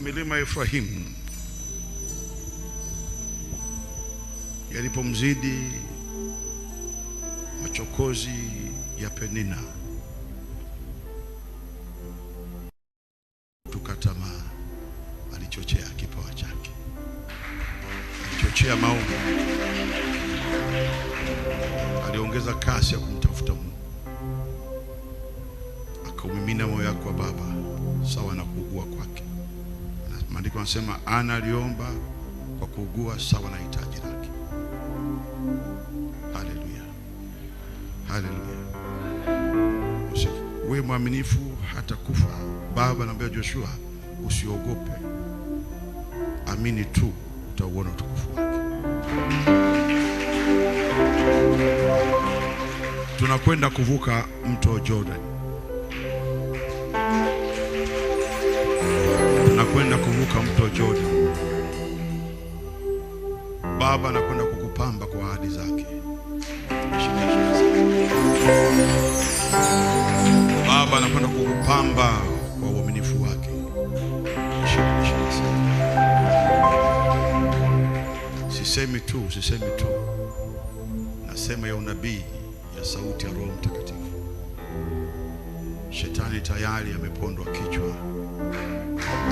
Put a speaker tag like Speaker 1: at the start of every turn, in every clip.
Speaker 1: milima ya Efraimu yalipomzidi machokozi ya Penina, tukatamaa. Alichochea kipawa chake, alichochea maombi, aliongeza kasi ya kumtafuta Mungu, akaumimina moyo wake kwa Baba sawa na kuugua kwake. Maandiko yanasema Ana aliomba kwa kuugua sawa na hitaji lake. Haleluya, haleluya. Wewe mwaminifu hata kufa. Baba anamwambia Joshua, usiogope, amini tu, utauona utukufu wake. Tunakwenda kuvuka mto Jordan. Tunakwenda kuvuka mto Jordan. Baba anakwenda kukupamba kwa ahadi zake. Baba anakwenda kukupamba kwa uaminifu wake. Sisemi tu, nasema ya unabii, ya sauti ya Roho Mtakatifu. Shetani tayari amepondwa kichwa,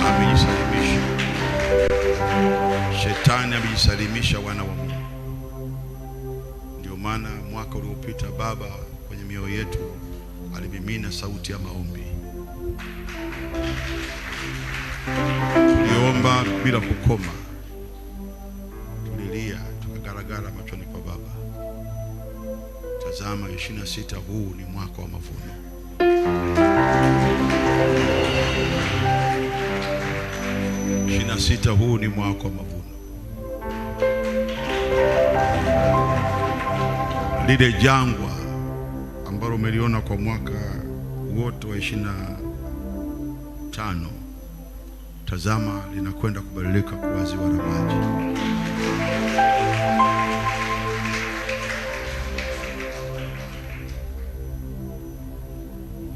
Speaker 1: amejisalimisha. Shetani amejisalimisha wana wa Mungu. Ndio maana mwaka uliopita Baba kwenye mioyo yetu alimimina sauti ya maombi. Tuliomba bila kukoma, tulilia, tukagaragara machoni pa Baba. Tazama, 26 huu ni mwaka wa mavuno. Huu ni mwaka wa mavuno. Lile jangwa ambalo umeliona kwa mwaka wote wa 25, tazama linakwenda kubadilika kuwa ziwa la maji.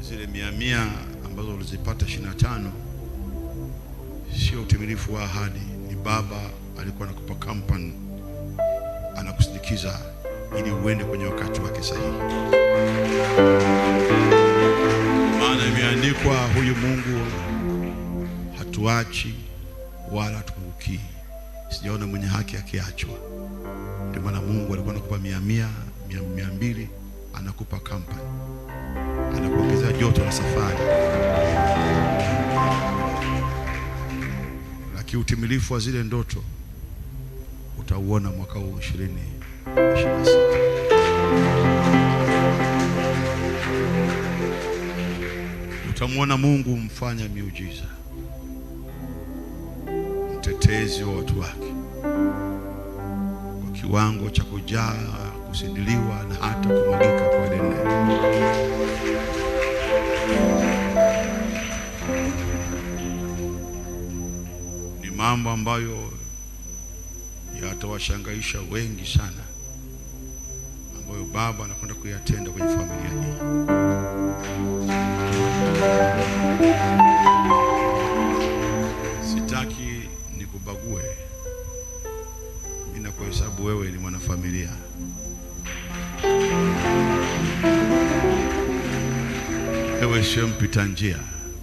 Speaker 1: Zile 100 ambazo ulizipata 25 sio utimilifu wa ahadi. Ni Baba alikuwa anakupa kampani, anakusindikiza ili uende kwenye wakati wake sahihi. Maana imeandikwa, huyu Mungu hatuachi wala hatumukii. Sijaona mwenye haki akiachwa. Ndio maana Mungu alikuwa anakupa 100, 200, anakupa kampani, anakuongezea joto la safari. Utimilifu wa zile ndoto utauona mwaka huu 2026. Utamwona Mungu mfanya miujiza, mtetezi wa watu wake, kwa kiwango cha kujaa, kusindiliwa na hata kumwagika kwa ile neno. Mambo ambayo yatawashangaisha wengi sana, ambayo Baba anakwenda kuyatenda kwenye familia hii. Sitaki nikubague, mimi nakuhesabu wewe ni mwanafamilia. Wewe sio mpita njia,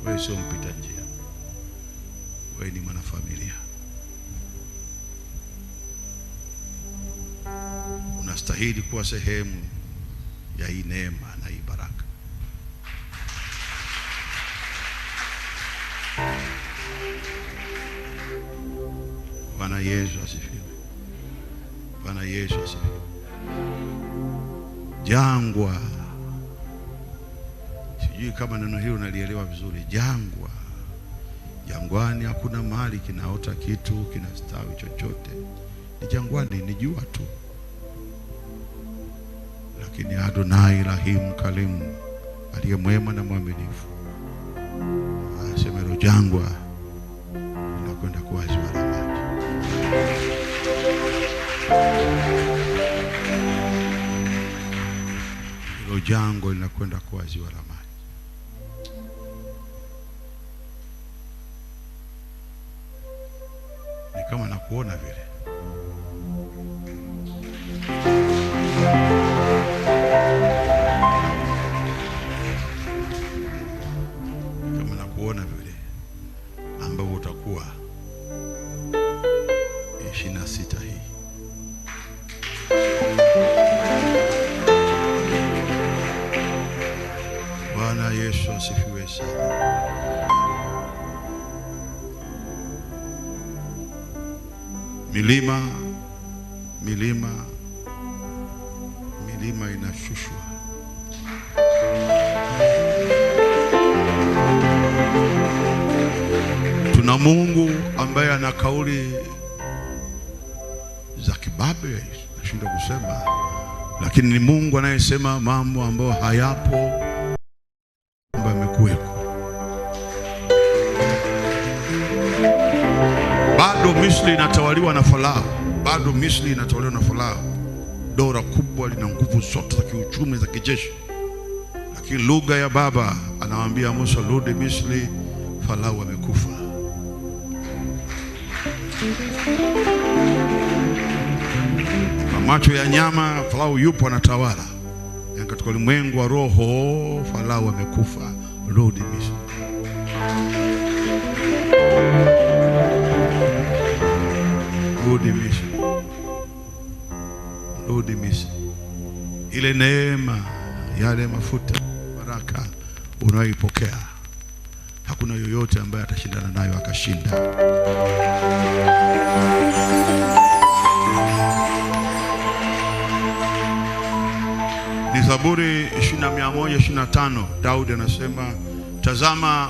Speaker 1: wewe sio mpita njia. Wewe ni mwanafamilia. Unastahili kuwa sehemu ya hii neema na hii baraka. Bwana Yesu asifiwe. Bwana Yesu asifiwe. Jangwa, sijui kama neno hilo nalielewa vizuri. Jangwa, jangwani hakuna mahali kinaota kitu, kinastawi chochote. Ni jangwani, ni jua tu. Lakini Adonai Rahim Karim, aliye mwema na mwaminifu, anasema hilo jangwa linakwenda kuwa ziwa la maji. Hilo jangwa linakwenda kuwa ziwa la maji. kama nakuona vile. Kama nakuona vile ambao utakuwa 26 hii. Bwana Yesu asifiwe sana. Milima inashushwa. Tuna Mungu ambaye ana kauli za kibabe, nashindwa kusema, lakini ni Mungu anayesema mambo ambayo hayapo, ambayo yamekuweko. Bado Misri inatawaliwa na Farao. Dola kubwa lina nguvu zote za kiuchumi, za kijeshi. Lakini lugha ya baba anawaambia Musa, rudi Misri, Farao amekufa. Kwa macho ya nyama Farao yupo anatawala. Katika ulimwengu wa roho Farao amekufa, rudi Misri. Rudi Misri. Ile neema, yale mafuta, baraka unayoipokea, hakuna yoyote ambaye atashindana nayo akashinda. Ni Zaburi 125. Daudi anasema, tazama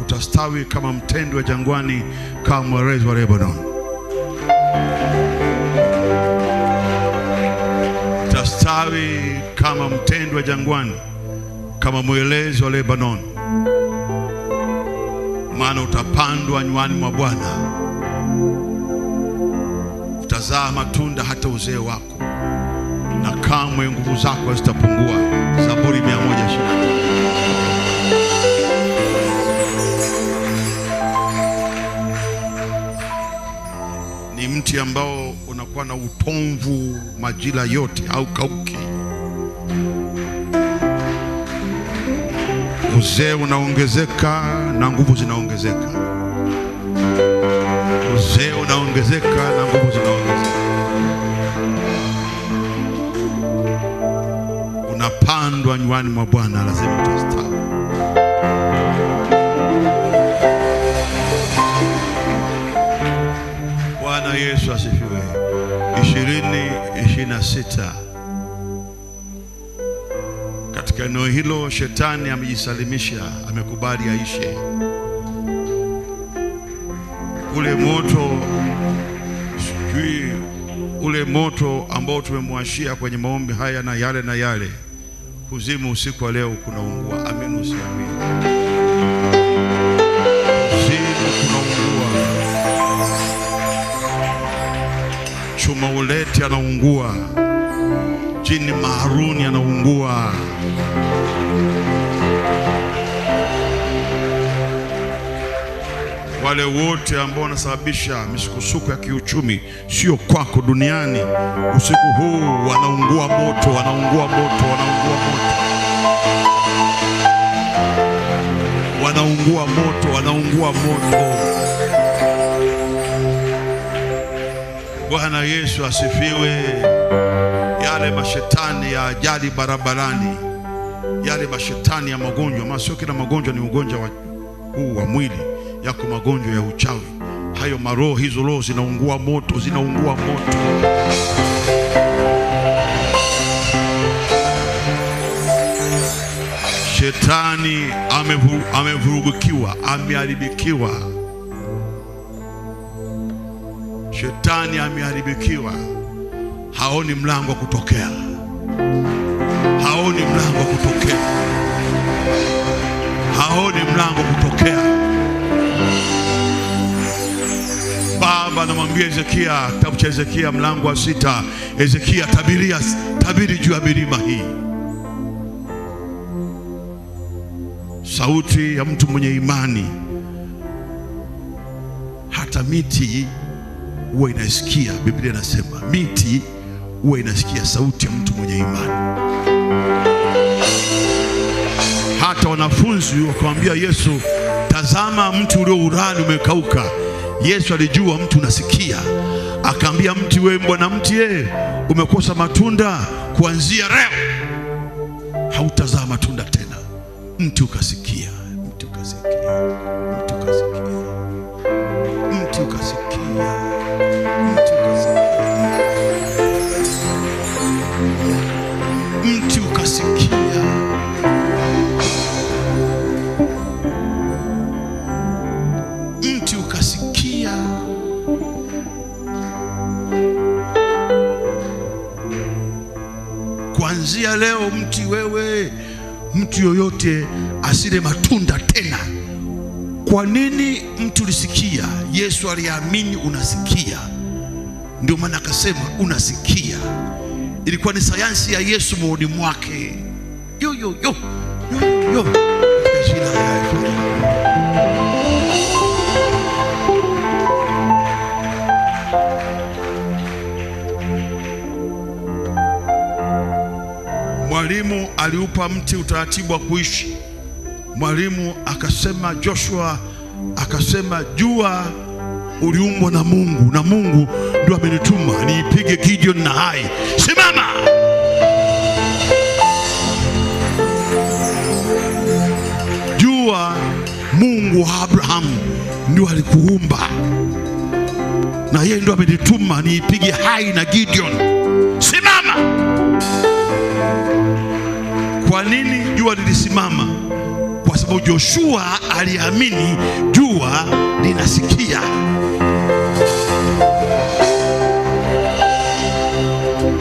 Speaker 1: utastawi kama mtende wa jangwani, kama mwerezi wa Lebanon. Utastawi kama mtende wa jangwani, kama mwerezi wa Lebanon, maana utapandwa nywani mwa Bwana, utazaa matunda hata uzee wako, na kamwe nguvu zako hazitapungua. Zaburi 125. Ni mti ambao unakuwa na utomvu majira yote, au kauki. Uzee unaongezeka na nguvu zinaongezeka. Uzee unaongezeka na nguvu zinaongezeka. Unapandwa nywani mwa Bwana, lazima utastawi. Bwana Yesu asifiwe. 2026. Katika eneo hilo shetani amejisalimisha, amekubali aishe. Ule moto ambao tumemwashia kwenye maombi haya na yale, kuzimu usiku wa leo kunaungua. Amini usiamini, kuzimu kunaungua. Chuma uleti anaungua, jini maharuni anaungua. Wale wote ambao wanasababisha misukosuko ya kiuchumi, sio kwako, duniani, usiku huu wanaungua moto, wanaungua moto. Bwana Yesu asifiwe. Yale mashetani ya ajali barabarani, yale mashetani ya magonjwa, maana sio kila magonjwa ni ugonjwa huu wa mwili, yako magonjwa ya uchawi. Hayo maroho, hizo roho zinaungua moto. Shetani amevurugikiwa, ameharibikiwa. Shetani ameharibikiwa, haoni mlango wa kutokea. Baba anamwambia Ezekia, kitabu cha Ezekia mlango wa 6, Ezekia, tabiri juu ya milima hii. Sauti ya mtu mwenye imani hata miti huwa inasikia. Biblia inasema miti huwa inasikia sauti ya mtu mwenye imani. Hata wanafunzi wakamwambia Yesu, tazama mti ulio urani umekauka. Yesu alijua mtu unasikia, akaambia mti, wewe bwana mti, umekosa matunda, kuanzia leo hautazaa matunda tena. Mti ukasikia, mti ukasikia, mti ukasikia, mti ukasikia, mti ukasikia, mti ukasikia. Mti ukasikia. Kuanzia leo mti, wewe mtu yoyote asile matunda tena. Kwa nini mtu ulisikia? Yesu aliamini unasikia, ndio maana akasema unasikia. Ilikuwa ni sayansi ya Yesu moyoni mwake. Yo yo yo yo yo. Mwalimu aliupa mti utaratibu wa kuishi. Mwalimu akasema, Joshua akasema, jua uliumbwa na Mungu, na Mungu ndio amenituma niipige Gideon na Hai. Simama. Jua, Mungu wa Abrahamu ndio alikuumba, na yeye ndio amenituma niipige Hai na Gideon. Simama. Kwa nini jua lilisimama? Kwa sababu Joshua aliamini jua linasikia.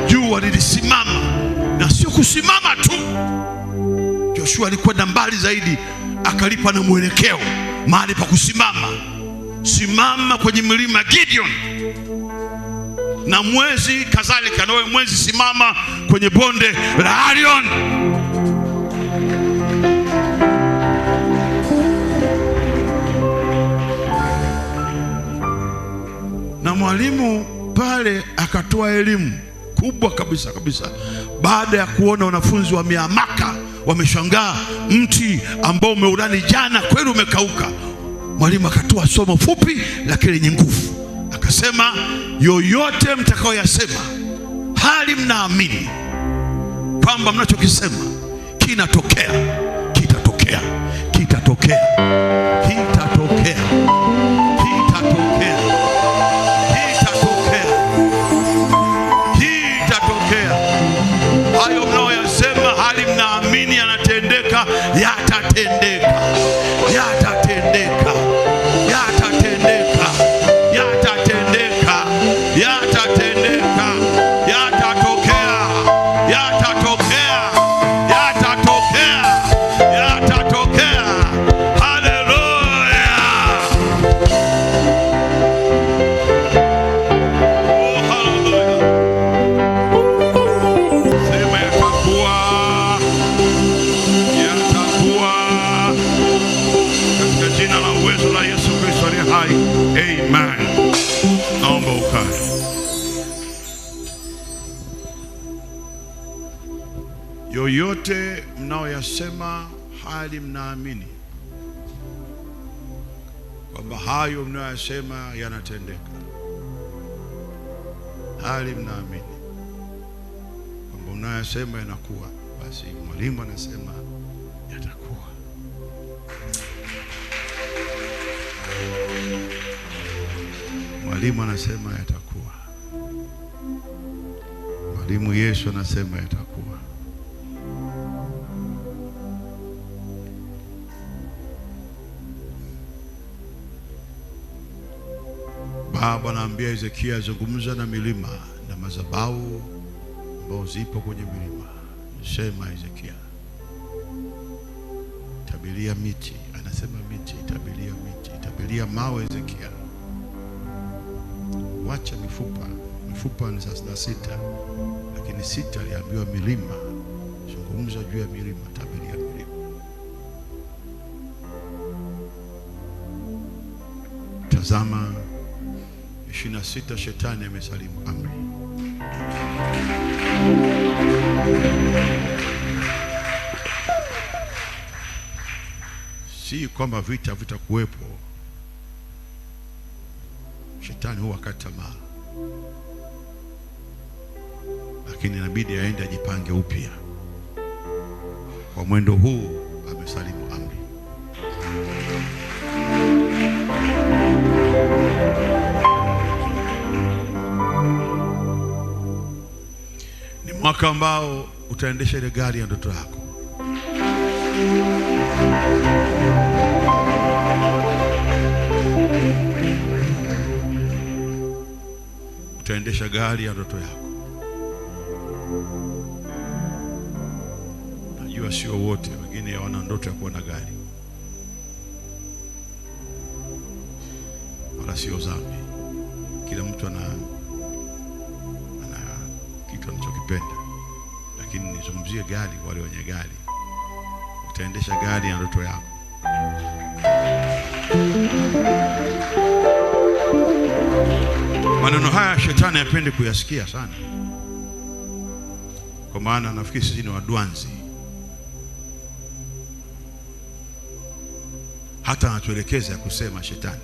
Speaker 1: Jua lilisimama, na sio kusimama tu. Joshua alikwenda mbali zaidi, akalipa na mwelekeo mahali pa kusimama. Simama kwenye milima Gideon, na mwezi kadhalika, na wewe mwezi simama kwenye bonde la Arion. Na mwalimu pale akatoa elimu kubwa kabisa kabisa. Baada ya kuona wanafunzi wameamaka, wameshangaa, mti ambao umeurani jana kweli umekauka, mwalimu akatoa somo fupi lakini lenye nguvu. Akasema, yoyote mtakayoyasema hali mnaamini kwamba mnachokisema kinatokea, kitatokea, kitatokea, kitatokea, kitatokea, kitatokea. Hayo mnayoyasema hali mnaamini yanatendeka, yatatendeka, yatatendeka, yatatendeka, yatatendeka, yatatendeka, yatatokea, yatatokea, yatatokea, yatatokea. Haleluya! Oh, haleluya! Sema yatakuwa, yatakuwa katika jina la uwezo la Yesu Kristo aliye hai. Amen. Naomba ukae. Yoyote mnaoyasema hali mnaamini kwamba hayo mnayoyasema yanatendeka, hali mnaamini kwamba mnayoyasema yanakuwa, basi mwalimu anasema yatakuwa. Mwalimu anasema yatakuwa. Mwalimu Yesu anasema yatakuwa. Baba anaambia Ezekia, zungumza na milima na madhabahu ambao zipo kwenye milima. Sema Ezekia, tabiria miti. Anasema miti, tabiria miti, tabiria mawe. Ezekia, wacha mifupa. Mifupa ni 36, lakini 6 aliambiwa milima. Zungumza juu ya milima, tabiria milima. Tazama 26 shetani amesalimu amri. Si kwamba vita vitakuwepo. Shetani huwa kata tamaa, lakini inabidi aende ajipange upya. Kwa mwendo huu amesalimu amri. Ni mwaka ambao utaendesha ile gari ya ndoto yako. Utaendesha gari ya ndoto yako. Najua sio wote, wengine wana ndoto ya kuwa na gari. Wala sio dhambi. Kila mtu ana kitu anachokipenda. Lakini nizungumzie gari, wale wenye gari. Utaendesha gari ya ndoto yako. Maneno haya shetani hapendi kuyasikia sana, kwa maana nafikiri sisi ni wadwanzi. Hata anatuelekeza kusema shetani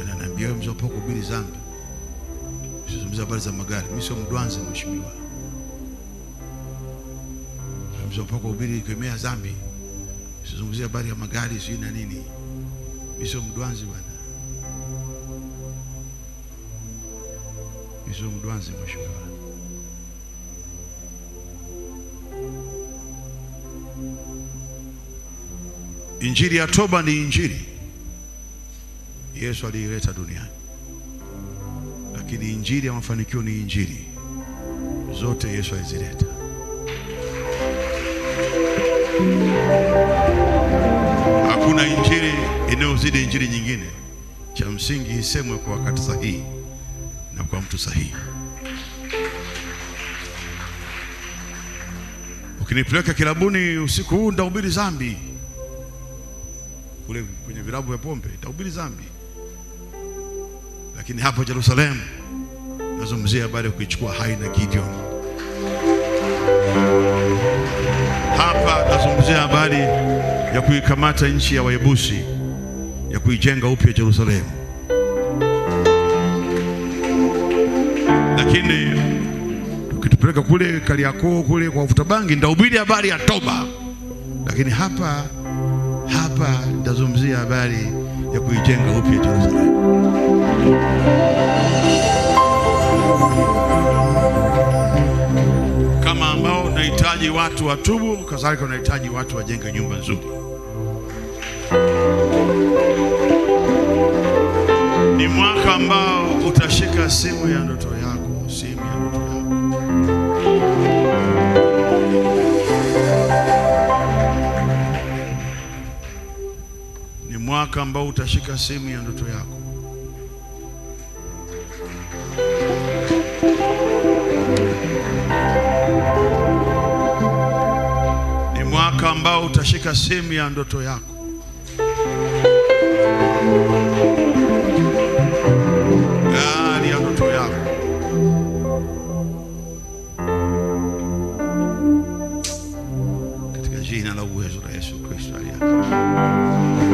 Speaker 1: ananiambia mzopoko kuhubiri dhambi, usizungumzie habari za magari. Mimi sio mdwanzi mheshimiwa. Mzopoko kuhubiri kemea dhambi, usizungumzie habari ya magari sio na nini. Mimi sio mdwanzi bwana. Mimi sio mdwanzi mheshimiwa. Injili ya toba ni injili Yesu aliileta duniani, lakini injili ya mafanikio ni injili zote Yesu alizileta. Hakuna injili inayozidi injili nyingine. Cha msingi isemwe kwa wakati sahihi na kwa mtu sahihi. Ukinipeleka kilabuni usiku huu nitahubiri dhambi, kule kwenye vilabu vya pombe nitahubiri dhambi. Lakini hapo Yerusalemu nazungumzia habari ya kuichukua hai na Gideon. Hapa nazungumzia habari ya kuikamata nchi ya Wayebusi, ya kuijenga upya Yerusalemu. Lakini ukitupeleka kule Kariakoo kule kwa ufuta bangi nitahubiri habari ya toba. Lakini hapa nitazungumzia habari ya kuijenga upya Yerusalemu. Kama ambao unahitaji watu watubu, kadhalika unahitaji watu wajenge nyumba nzuri. Ni mwaka ambao utashika simu ya ndoto yako, simu ya ndoto yako. Ni mwaka ambao utashika simu ya ndoto yako. Ni mwaka ambao utashika simu ya ndoto yako. Gari ya ndoto yako. Katika jina la uwezo la Yesu Kristo aliye hai.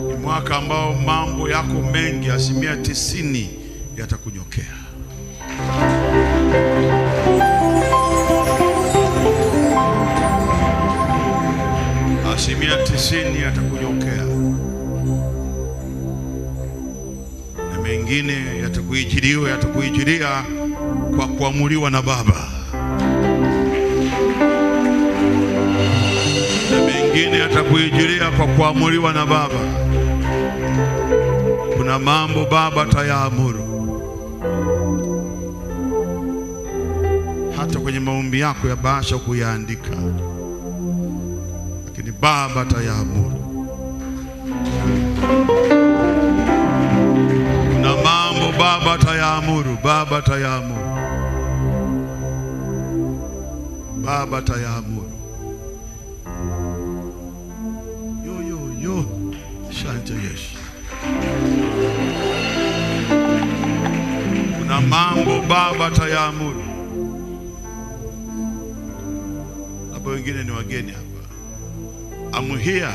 Speaker 1: Ni mwaka ambao mambo yako mengi 90% yatakunyokea. Asilimia 90 yatakunyokea, na mengine yatakuijilia kwa kuamuliwa na Baba, na mengine yatakuijilia kwa kuamuliwa na Baba. Kuna mambo Baba atayaamuru hata kwenye maombi yako ya bahasha kuyaandika, lakini Baba atayaamuru. Kuna mambo Baba atayaamuru, Baba atayaamuru, Baba atayaamuru. Asante Yesu. Kuna mambo Baba tayaamuru. Hapo wengine ni wageni hapa. I'm here.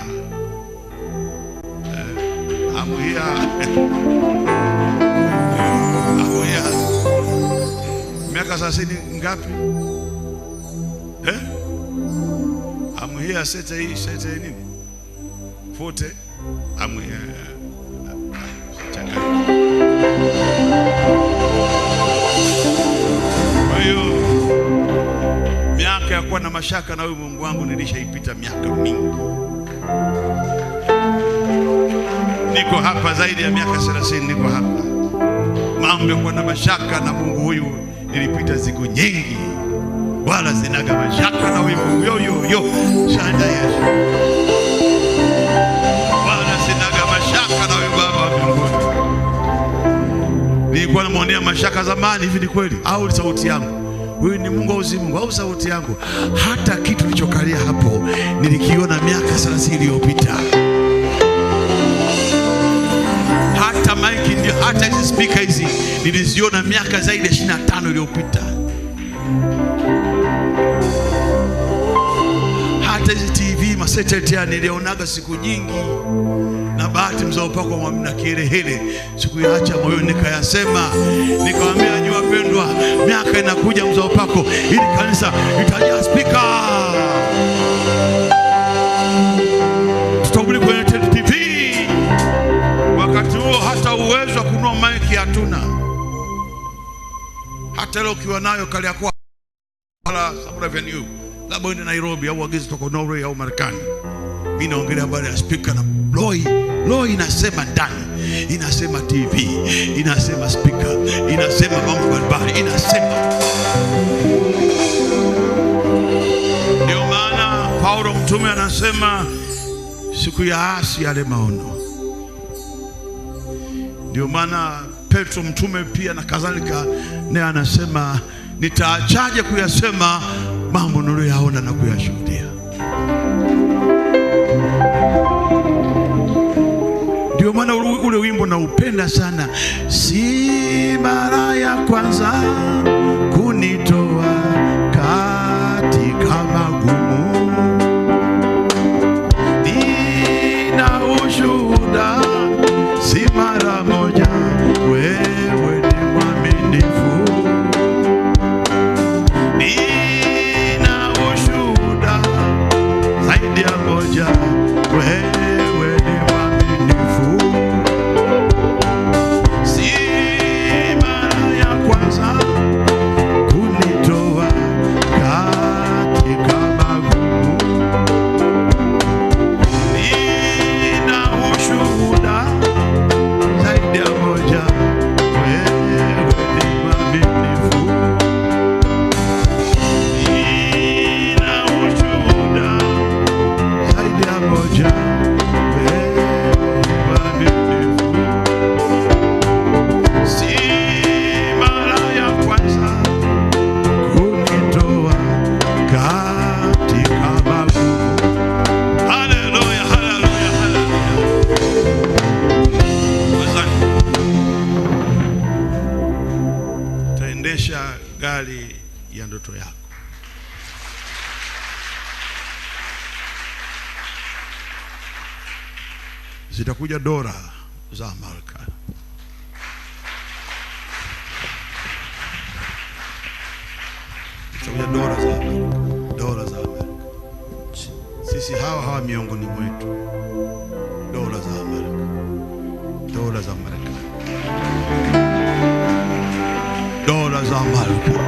Speaker 1: I'm here. I'm here. Miaka 30 ngapi? I'm here sete nini? 40. I'm here. Kwa hiyo miaka ya kuwa na mashaka na wewe Mungu wangu nilishaipita miaka mingi. Niko hapa zaidi ya miaka 30, niko hapa. Mambo ya kuwa na mashaka na Mungu huyu nilipita siku nyingi. Wala sinaga mashaka na wewe Mungu. Yo. Shanda Yesu. Wala sinaga mashaka na wewe Baba wa mbinguni. Nilikuwa namuonea mashaka zamani, hivi ni kweli? Au sauti yangu? Huyu ni Mungu au si Mungu? Au sauti yangu? Hata kitu kilichokalia hapo nilikiona miaka 30 iliyopita. Hata maiki ndio, hata hizi speaker hizi niliziona miaka zaidi ya 25 iliyopita. Hata hizi TV masatellite ya nilionaga siku nyingi. Na bahati mzao pako mwamina kirehele siku yaacha moyoni nikayasema, nikamwambia nyua pendwa, miaka inakuja mzao pako ili kanisa litajaa speaker. Tutahubiri kwenye TV. Wakati huo hata uwezo wa kununua maiki hatuna. Hata leo ukiwa nayo kali yako wala Sabra Avenue, labda uende Nairobi au agizo kutoka Norway au Marekani. Mimi naongelea habari ya speaker na Loi inasema ndani, inasema TV, inasema speaker, inasema mambo mbalimbali, inasema. Ndio maana Paulo mtume anasema siku ya asi yale maono. Ndio maana Petro mtume pia na kadhalika naye anasema nitaachaje kuyasema mambo niliyoyaona na kuyashuhudia. Ndio maana ule wimbo naupenda sana. Si mara ya kwanza kunitoa katika magumu, nina ushuhuda, si mara moja, wewe ni mwaminifu. Nina ushuhuda zaidi ya moja, wewe gari ya ndoto yako. Zitakuja dola za Amerika. Zitakuja dola za Amerika. Dola za Amerika. Sisi hawa miongoni mwetu. Dola za Amerika. Dola za Amerika. Dola za Amerika.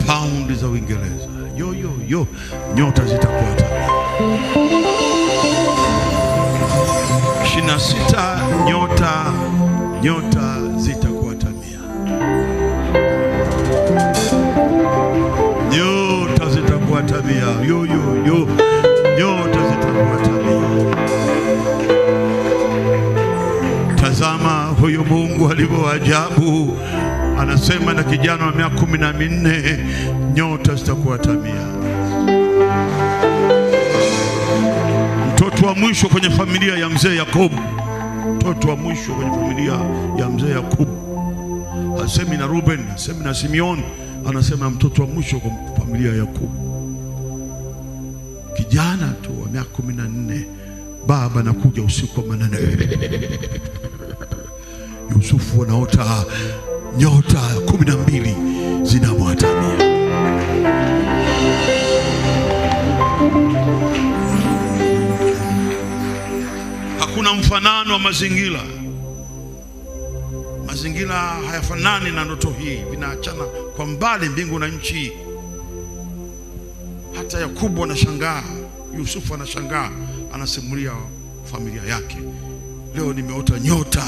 Speaker 1: Paundi za Uingereza. Yo. Nyota zitakuwa tano. 26 nyota zitakuwa tamia. Nyota zitakuwa tamia. Yo. Nyota zitakuwa tamia. Tazama huyu Mungu alivyo ajabu. Anasema na kijana wa miaka 14 nyota zitakuwa tamia. mtoto wa mwisho kwenye familia ya mzee Yakobo, mtoto wa mwisho kwenye familia ya mzee Yakobo. Hasemi na Ruben, hasemi na Simeon, anasema mtoto wa mwisho kwa familia ya Yakobo. Kijana tu wa miaka 14, baba anakuja usiku wa manane. Yusufu anaota nyota 12 zinamwatamia. Hakuna mfanano wa mazingira. Mazingira hayafanani na ndoto hii, vinaachana kwa mbali mbingu na nchi. Hata Yakobo anashangaa, Yusufu anashangaa, anasimulia familia yake, leo nimeota nyota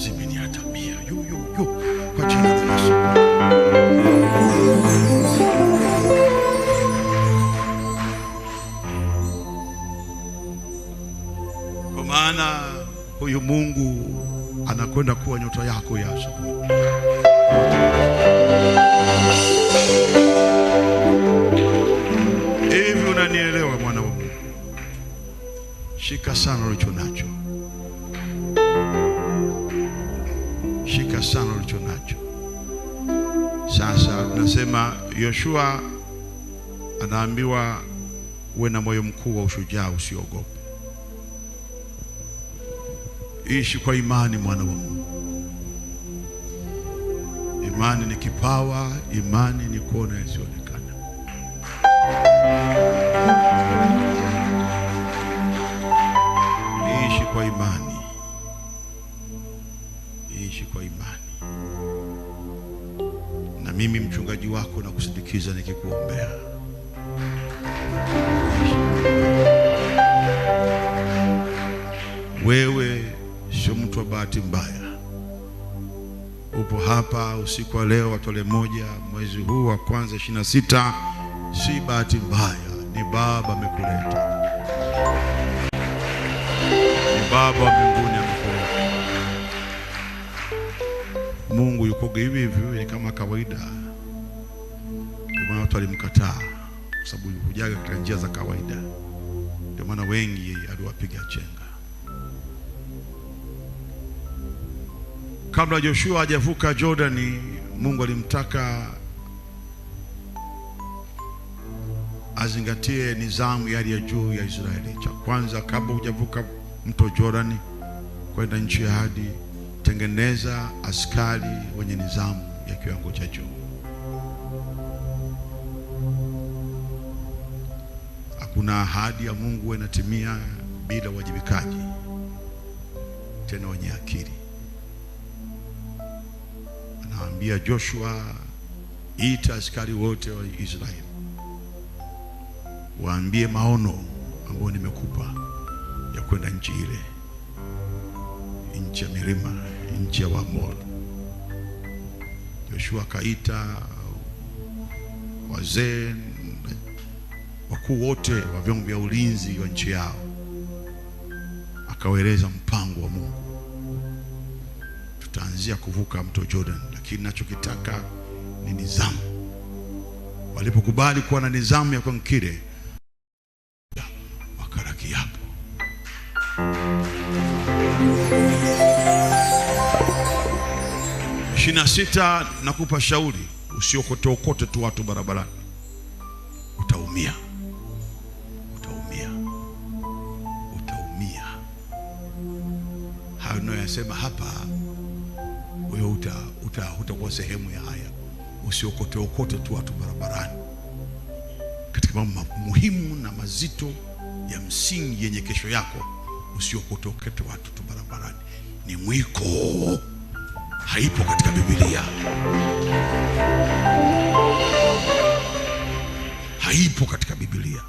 Speaker 1: zimeniatamia. Kwa jina la Yesu. Kwa maana huyu Mungu anakwenda kuwa nyota yako ya asubuhi. Hivi unanielewa mwana wa Mungu? Shika sana ulicho nacho. Shika sana ulicho nacho. Sasa tunasema Yoshua anaambiwa uwe na moyo mkuu wa ushujaa, usiogope. Ishi kwa imani mwana wa Mungu. Imani ni kipawa, imani ni kuona yasiyoonekana. Ishi kwa imani. Ishi kwa imani. Na mimi mchungaji wako na kusindikiza nikikuombea. Wewe sio mtu wa bahati mbaya. Upo hapa usiku wa leo wa tarehe 1 mwezi huu wa kwanza 26. Si bahati mbaya, ni Baba amekuleta. Ni Baba wa mbinguni amekuleta. Mungu yuko hivi hivi, ni kama kawaida. Ndio maana watu walimkataa, kwa sababu hujaga katika njia za kawaida. Ndio maana wengi aliwapiga chenga. Kabla Joshua hajavuka Jordani, Mungu alimtaka azingatie nidhamu ya hali ya juu ya Israeli. Cha kwanza, kabla hujavuka mto Jordani kwenda nchi ya ahadi, tengeneza askari wenye nidhamu ya kiwango cha juu. Hakuna ahadi ya Mungu inatimia bila wajibikaji, tena wenye akili. Anaambia Joshua, ita askari wote wa Israeli, waambie maono ambayo nimekupa ya kwenda nchi ile, nchi ya milima, nchi ya Waamori. Joshua kaita wazee, wakuu wote wa vyombo vya ulinzi wa nchi yao, akawaeleza mpango wa Mungu. Tutaanzia kuvuka mto Jordan, lakini ninachokitaka ni nidhamu. Walipokubali kuwa na nidhamu ya konkire, wakaraki hapo. Sita, nakupa shauri, usiokote tu watu barabarani. Utaumia. Hayo nayasema hapa, wewe utakuwa sehemu ya haya. Usiokote tu watu barabarani. Katika mambo muhimu na mazito ya msingi yenye kesho yako, usiokote watu tu barabarani. Ni mwiko. Haipo katika Biblia. Haipo katika Biblia.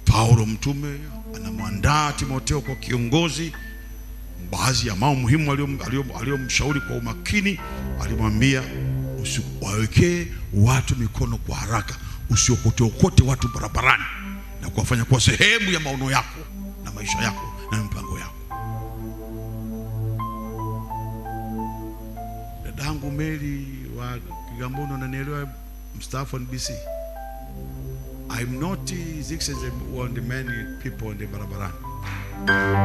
Speaker 1: Paulo mtume anamwandaa Timotheo kwa kiongozi. Baadhi ya mambo muhimu aliyomshauri kwa umakini, alimwambia usiwawekee watu mikono kwa haraka, usiokote watu barabarani, na kuwafanya kwa sehemu ya maono yako na maisha yako na mpango yako. Dadangu Mary wa Kigamboni, unanielewa, mstaafu NBC. I'm not this is one the many people in the barabarani.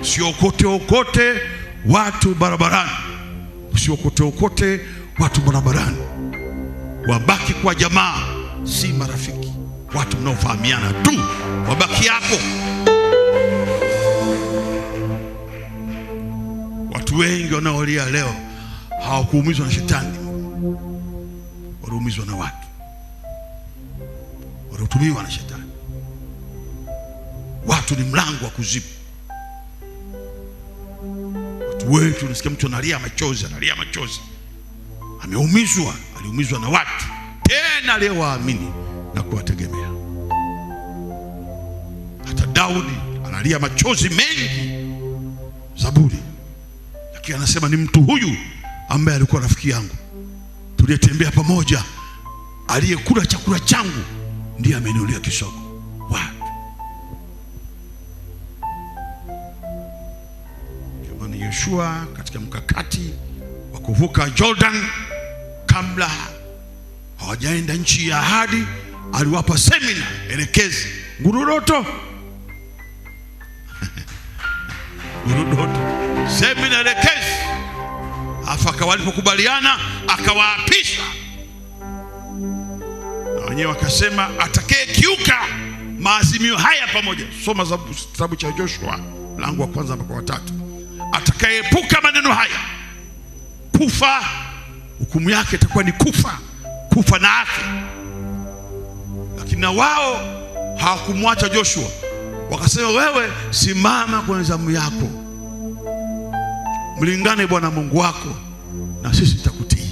Speaker 1: Usiokote okote watu barabarani. Usiokote okote watu barabarani. Wabaki kwa jamaa, si marafiki. Watu mnaofahamiana tu, wabaki hapo. Watu wengi wanaolia leo hawakuumizwa na shetani, waliumizwa na watu, waliotumiwa na shetani. Watu ni mlango wa kuzimu. Watu wetu, unasikia mtu analia machozi, ameumizwa, aliumizwa na watu, tena leo waamini na kuwategemea. Hata Daudi analia machozi mengi Zaburi, lakini anasema ni mtu huyu ambaye alikuwa rafiki yangu, tuliyetembea pamoja, aliyekula chakula changu, ndiye ameniulia kisogo. Kama Yoshua katika mkakati wa kuvuka Jordan, kabla hawajaenda nchi ya ahadi, aliwapa semina elekezi, ngurudoto semina elekezi. Afaka walipokubaliana akawaapisha, na wenyewe wakasema atakaye kiuka maazimio haya pamoja. Soma kitabu cha Joshua mlango wa 1 mpaka 3. Atakayeepuka maneno haya, kufa, hukumu yake itakuwa ni kufa na afi. Lakini na wao hawakumwacha Joshua, wakasema wewe simama kwenye zamu yako, mlingane Bwana Mungu wako, na sisi tutakutii.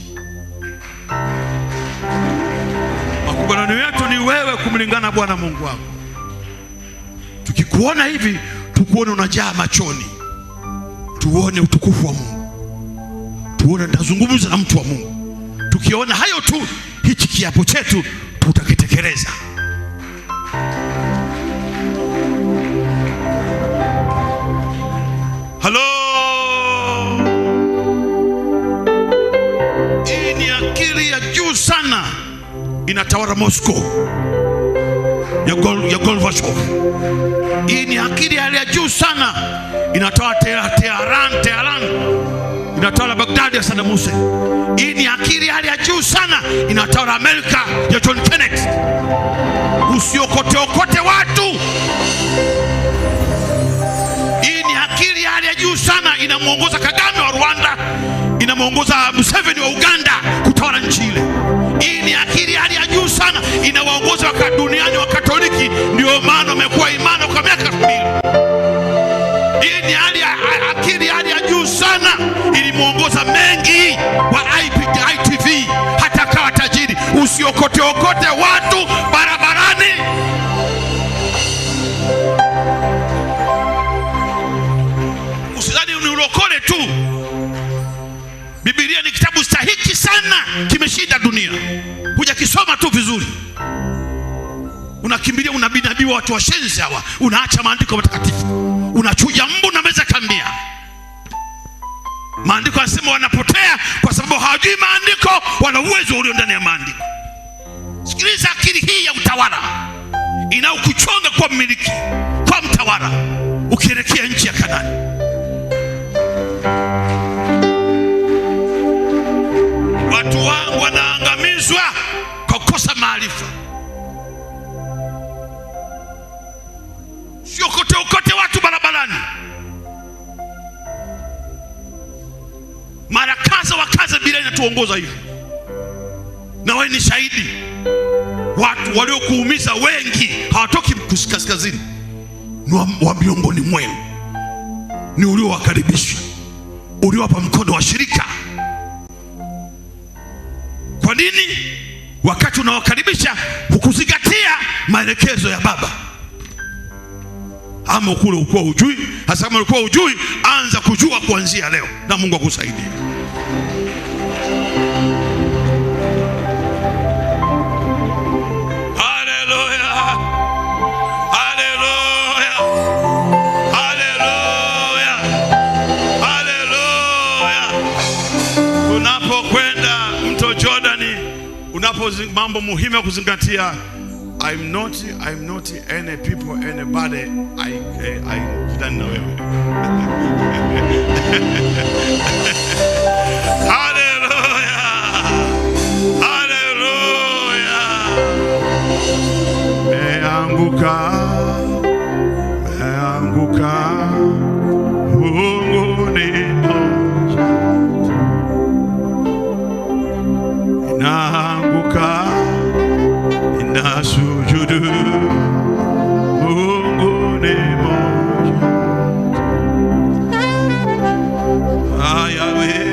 Speaker 1: Makubaliano yetu ni wewe kumlingana Bwana Mungu wako. Tukikuona hivi, tukuone unajaa machoni, tuone utukufu wa Mungu, tuone tutazungumza na mtu wa Mungu. Tukiona hayo tu, hichi kiapo chetu tutakitekeleza. Halo, hii ni akili ya juu sana inatawala Moscow ya Gorbachev. Hii ni akili ya juu sana inatawala Tehran, inatawala Baghdad ya Saddam Hussein. Hii ni akili ya juu sana inatawala Amerika ya John Kennedy. Usiokote okote watu. Hii ni akili ya juu sana inamuongoza Kagame wa Rwanda, inamuongoza Museveni wa Uganda kutawala nchi ile. Hii ni akili ya juu sana inawaongoza duniani wa Katoliki, ndio maana wamekuwa imani kwa miaka 2000. Hii ni akili ya juu sana ilimuongoza mengi wa ITV hata kawa tajiri. Usiokote okote watu barabarani. Usidhani ni ulokole tu. Biblia ni kitabu stahiki sana, kimeshinda dunia. Hujakisoma tu vizuri, unakimbilia unabii wa watu washenzi hawa, unaacha maandiko matakatifu, unachuja mbu na meza kambia. Maandiko yanasema wanapotea kwa sababu hawajui maandiko, wana uwezo ulio ndani ya maandiko. Sikiliza akili hii ya utawala inayokuchonga kwa mmiliki, kwa mtawala, ukielekea nchi ya Kanaani. Watu wangu wanaangamizwa kwa kukosa maarifa. Sio kote watu barabarani. Mara kaza wa kaza bila inatuongoza hivi. Na wewe ni shahidi. Watu waliokuumiza wengi hawatoki kaskazini, ni wa miongoni mwenu, ni uliowakaribisha, uliowapa mkono wa shirika. Kwa nini? Wakati unawakaribisha hukuzingatia maelekezo ya Baba. Ama ukule ukuwa ujui. Hasa kama ulikuwa ujui, anza kujua kuanzia leo, na Mungu akusaidie. Haleluya, haleluya, haleluya, haleluya. Unapokwenda mto mambo muhimu ya kuzingatia. I'm not any people, anybody. I kutani na wewe. Hallelujah. Hallelujah. Meanguka. Mungu ni mmoja. Naanguka. Nasujudu. Mungu ni mmoja. Ayawe.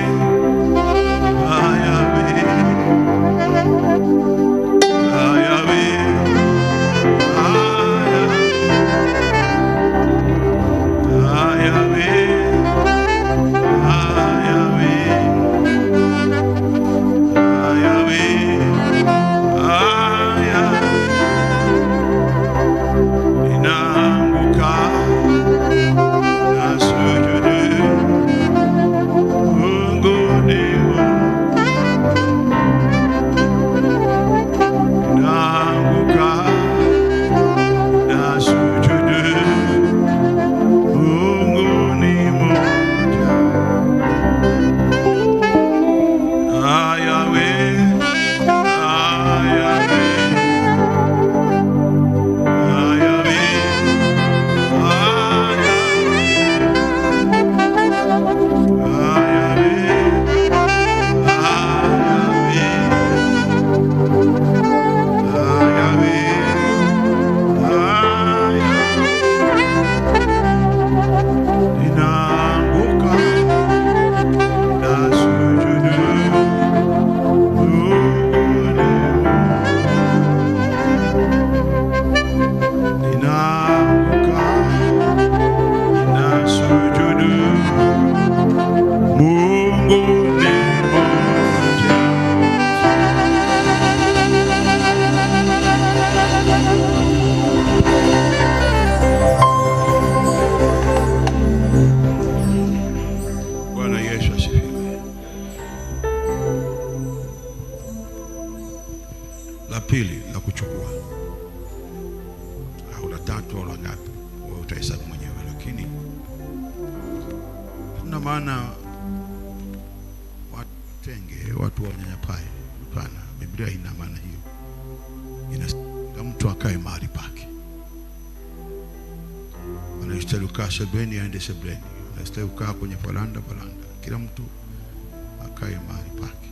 Speaker 1: La pili la kuchukua, au la tatu au la ngapi, wewe utahesabu mwenyewe, lakini kuna maana watenge watu wanyanyapae. Hapana, Biblia ina maana hiyo. Inasema mtu akae mahali pake. Anastahili kukaa sebuleni, aende sebuleni. Anastahili kukaa kwenye faranda. Kila mtu akae mahali pake.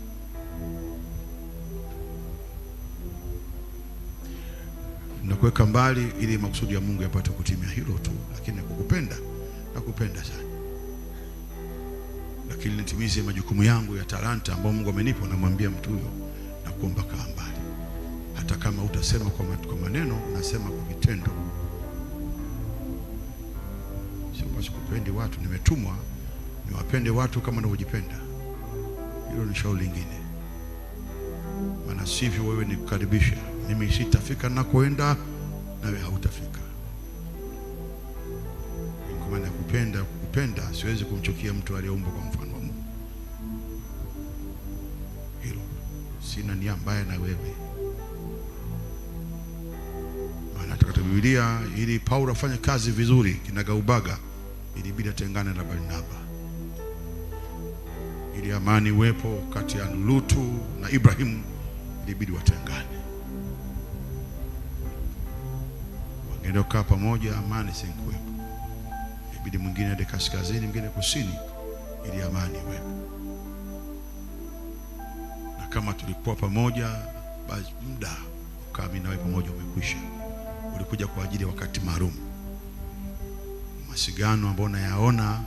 Speaker 1: Na kuweka mbali ili makusudi ya Mungu yapate kutimia, hilo tu. Lakini nakupenda sana, lakini nitimize majukumu yangu ya talanta ambayo Mungu amenipa. Namwambia mtu huyo na kuomba kaa mbali. Hata kama utasema kwa maneno, nasema kwa vitendo. Sio basi kupendi watu, nimetumwa niwapende watu kama ninavyojipenda. Hilo ni shauri lingine. Maana sivyo wewe nikukaribisha, mimi sitafika nakoenda, nawe hautafika. Kwa maana kupenda, siwezi kumchukia mtu aliyeumbwa kwa mfano wa Mungu. Hilo sina nia mbaya na wewe. Maana katika Biblia, ili Paulo afanye kazi vizuri kinagaubaga, ilibidi atengane na Barnaba. Ili amani iwepo kati ya Lutu na Ibrahimu, ilibidi watengane. Wangeenda kukaa pamoja, amani singekuwepo. Ilibidi mwingine aende kaskazini, mwingine kusini, ili amani iwepo. Na kama tulikuwa pamoja, basi muda ukaa mimi nawe pamoja umekwisha. Ulikuja kwa ajili ya wakati maalum. Masigano ambayo nayaona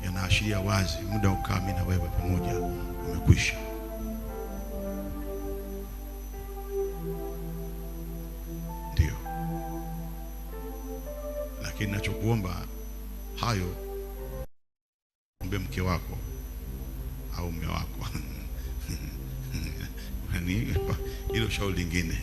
Speaker 1: yanaashiria wazi muda ukaa mimi na wewe pamoja umekwisha. Ndio. Lakini nachokuomba hayo, ombe mke wako au mume wako. Hilo shauri lingine.